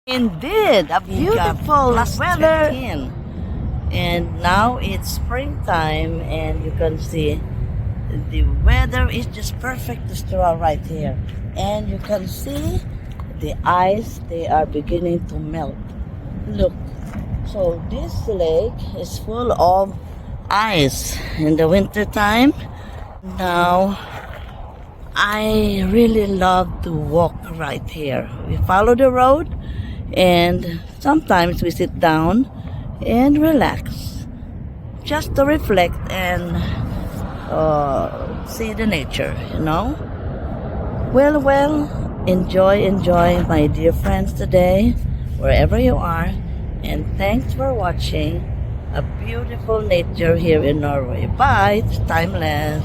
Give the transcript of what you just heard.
Indeed, a We got beautiful plus weather. 13. And now it's springtime, and you can see the weather is just perfect to stroll right here. And you can see the ice, they are beginning to melt. Look, so this lake is full of ice in the winter time. Now I really love to walk right here. We follow the road, and sometimes we sit down and relax just to reflect and see the nature, you know. Well, enjoy, my dear friends, today, wherever you are, and thanks for watching a beautiful nature here in Norway. Bye, it's timeless.